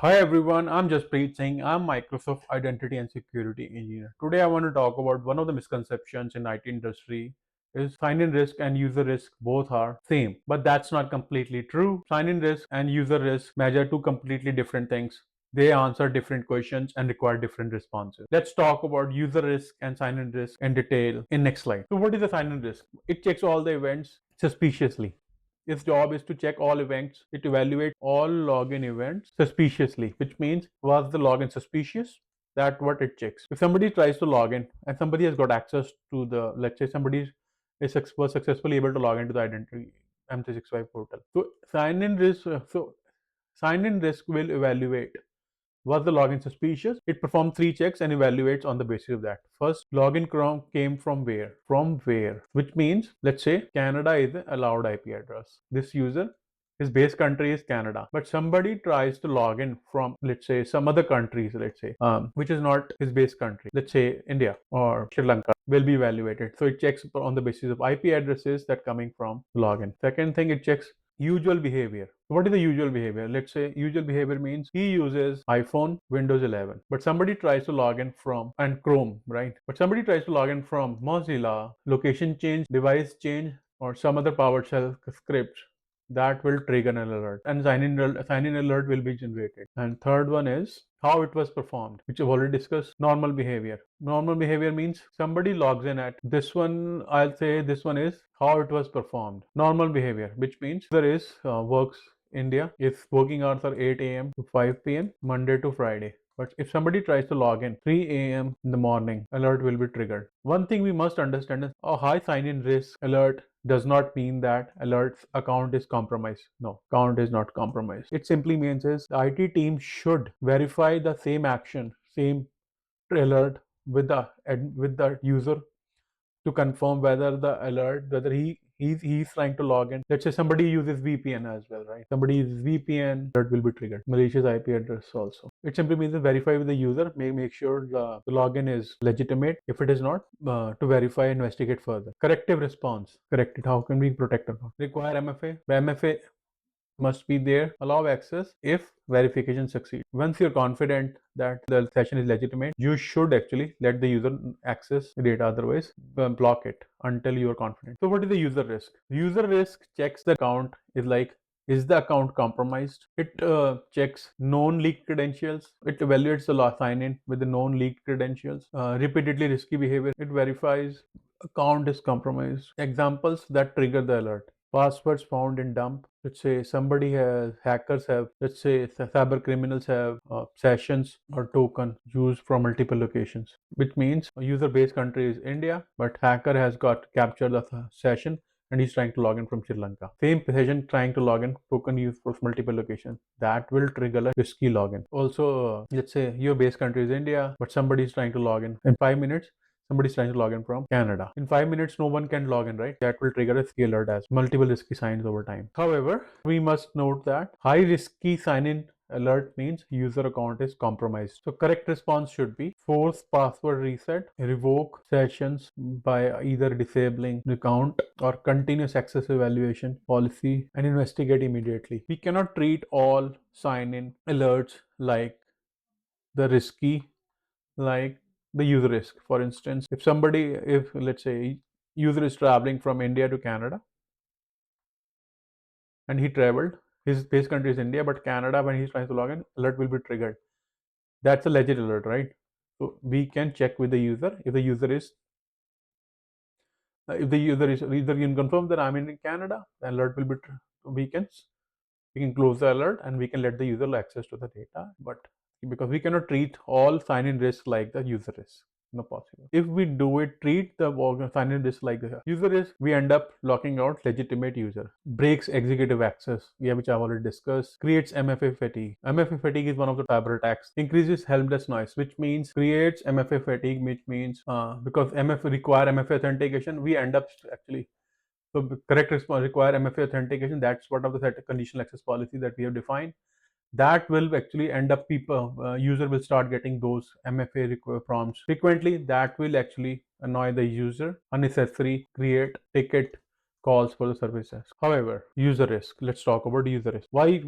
Hi everyone, I'm Jaspreet Singh. I'm Microsoft Identity and Security Engineer. Today I want to talk about one of the misconceptions in IT industry is sign-in risk and user risk both are same. But that's not completely true. Sign-in risk and user risk measure two completely different things. They answer different questions and require different responses. Let's talk about user risk and sign-in risk in detail in next slide. So what is a sign-in risk? It checks all the events suspiciously. Its job is to check all events. It evaluates all login events suspiciously, which means was the login suspicious? That's what it checks. If somebody tries to log in and somebody has got access to the, let's say somebody was successfully able to log into the identity M365 portal. So sign in risk will evaluate was the login suspicious? It performs three checks and evaluates on the basis of that. First, login came from where? From where? Which means, let's say Canada is the allowed IP address. This user, his base country is Canada, but somebody tries to log in from, let's say, some other countries, let's say, which is not his base country. Let's say India or Sri Lanka will be evaluated. So it checks on the basis of IP addresses that coming from login. Second thing, it checks usual behavior. What is the usual behavior? Let's say usual behavior means he uses iPhone, Windows 11, but somebody tries to log in from and Chrome, right? But somebody tries to log in from Mozilla, location change, device change, or some other PowerShell script that will trigger an alert and sign in alert will be generated. And third one is how it was performed, which I've already discussed. Normal behavior. Normal behavior means somebody logs in at this one. I'll say this one is how it was performed. Normal behavior, which means there is works India. Its working hours are 8 a.m. to 5 p.m. Monday to Friday. But if somebody tries to log in 3 a.m. in the morning, alert will be triggered. One thing we must understand is a high sign-in risk alert does not mean that alert's account is compromised. No, account is not compromised. It simply means is the IT team should verify the same action, same alert with the user to confirm whether the alert whether he's trying to log in. Let's say somebody uses VPN as well, right? Somebody uses VPN, alert will be triggered. Malicious IP address also. It simply means to verify with the user, make sure the login is legitimate. If it is not, to verify, investigate further. Corrective response. Correct it. How can we protect it? Require MFA. MFA must be there. Allow access if verification succeeds. Once you're confident that the session is legitimate, you should actually let the user access the data. Otherwise, block it until you are confident. So what is the user risk? User risk checks the account is the account compromised? It checks known leaked credentials. It evaluates the last sign-in with the known leaked credentials. Repeatedly risky behavior. It verifies account is compromised. Examples that trigger the alert: passwords found in dump. Let's say somebody has hackers have, let's say cyber criminals have sessions or token used from multiple locations, which means a user base country is India, but hacker has got captured the session and he's trying to log in from Sri Lanka. Same session trying to log in, token used for multiple locations. That will trigger a risky login. Also, let's say your base country is India, but somebody is trying to log in 5 minutes. Somebody's trying to log in from Canada. In 5 minutes, no one can log in, right? That will trigger a risky alert as multiple risky signs over time. However, we must note that high risky sign-in alert means user account is compromised. So correct response should be force password reset, revoke sessions by either disabling the account or continuous access evaluation policy and investigate immediately. We cannot treat all sign-in alerts like the risky, like the user risk. For instance, if let's say user is traveling from India to Canada and he traveled, his base country is India, but Canada, when he's trying to log in, alert will be triggered. That's a legit alert, right? So we can check with the user if the user is either you can confirm that I'm in Canada, the alert will be we can close the alert and we can let the user access to the data. But because we cannot treat all sign-in risk like the user risk, not possible. If we do it, treat the sign-in risk like the user risk, we end up locking out legitimate user. Breaks executive access, which I've already discussed. Creates MFA fatigue. MFA fatigue is one of the cyber attacks. Increases help desk noise, which means creates MFA fatigue, which means because MFA require MFA authentication, we end up actually so correct response require MFA authentication. That's one of the conditional access policy that we have defined. That will actually end up user will start getting those MFA prompts frequently. That will actually annoy the user, unnecessary, create ticket, calls for the services. However, user risk. Let's talk about user risk. Why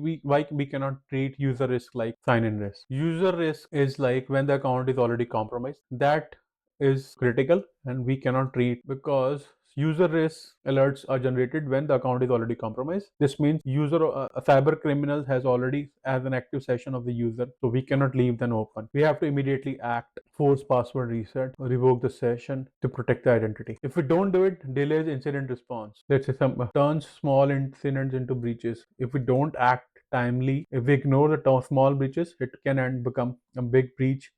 we cannot treat user risk like sign-in risk? User risk is like when the account is already compromised. That is critical and we cannot treat, because user risk alerts are generated when the account is already compromised. This means a cyber criminal has already has an active session of the user, so we cannot leave them open. We have to immediately act, force password reset, or revoke the session to protect the identity. If we don't do it, delays incident response. Let's say some turns small incidents into breaches. If we don't act timely, if we ignore the small breaches, it can become a big breach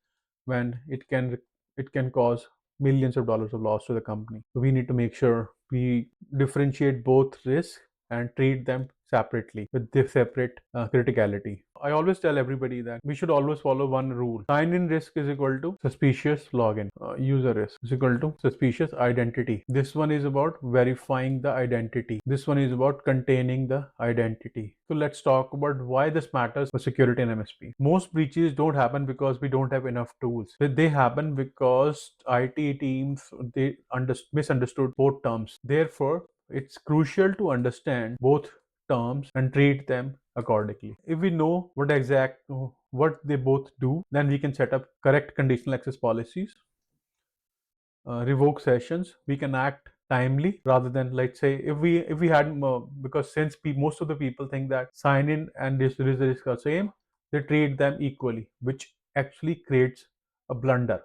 when it can cause millions of dollars of loss to the company. So we need to make sure we differentiate both risk and treat them separately with this separate criticality. I always tell everybody that we should always follow one rule. Sign-in risk is equal to suspicious login. User risk is equal to suspicious identity. This one is about verifying the identity. This one is about containing the identity. So let's talk about why this matters for security and MSP. Most breaches don't happen because we don't have enough tools. They happen because IT teams misunderstood both terms. Therefore, it's crucial to understand both terms and treat them accordingly. If we know what they both do, then we can set up correct conditional access policies, revoke sessions. We can act timely rather than, let's say, if we had because since most of the people think that sign in and this risk are same, they treat them equally, which actually creates a blunder,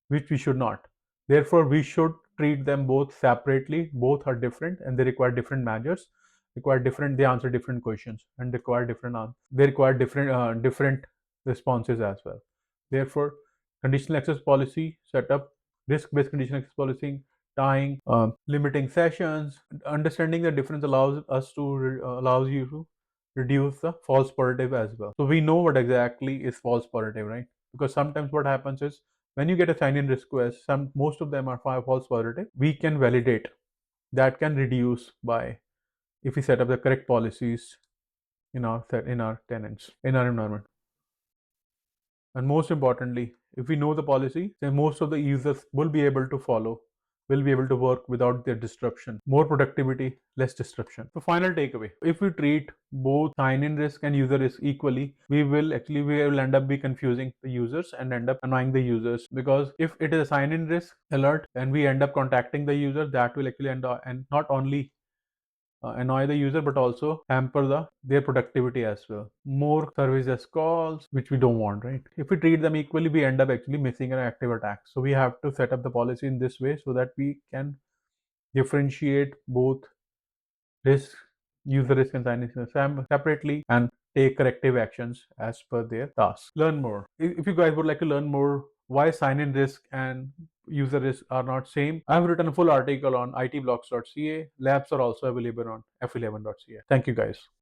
which we should not. Therefore, we should treat them both separately. Both are different and they require different measures, they answer different questions and they require different responses as well. Therefore, conditional access policy setup, risk-based conditional access policy, tying, limiting sessions, understanding the difference allows you to reduce the false positive as well. So we know what exactly is false positive, right? Because sometimes what happens is when you get a sign-in request, most of them are false positive. We can validate. That can reduce by if we set up the correct policies in our tenants, in our environment. And most importantly, if we know the policy, then most of the users will be able to follow, will be able to work without their disruption. More productivity, less disruption. So final takeaway, if we treat both sign-in risk and user risk equally, we will end up be confusing the users and end up annoying the users, because if it is a sign-in risk alert and we end up contacting the user, that will actually end up and not only annoy the user but also hamper their productivity as well. More services calls, which we don't want, right? If we treat them equally, we end up actually missing an active attack. So we have to set up the policy in this way so that we can differentiate both risk, user risk and sign separately and take corrective actions as per their task. Learn more. If you guys would like to learn more why sign-in risk and user risk are not same, I have written a full article on itblocks.ca. Labs are also available on f11.ca. Thank you guys.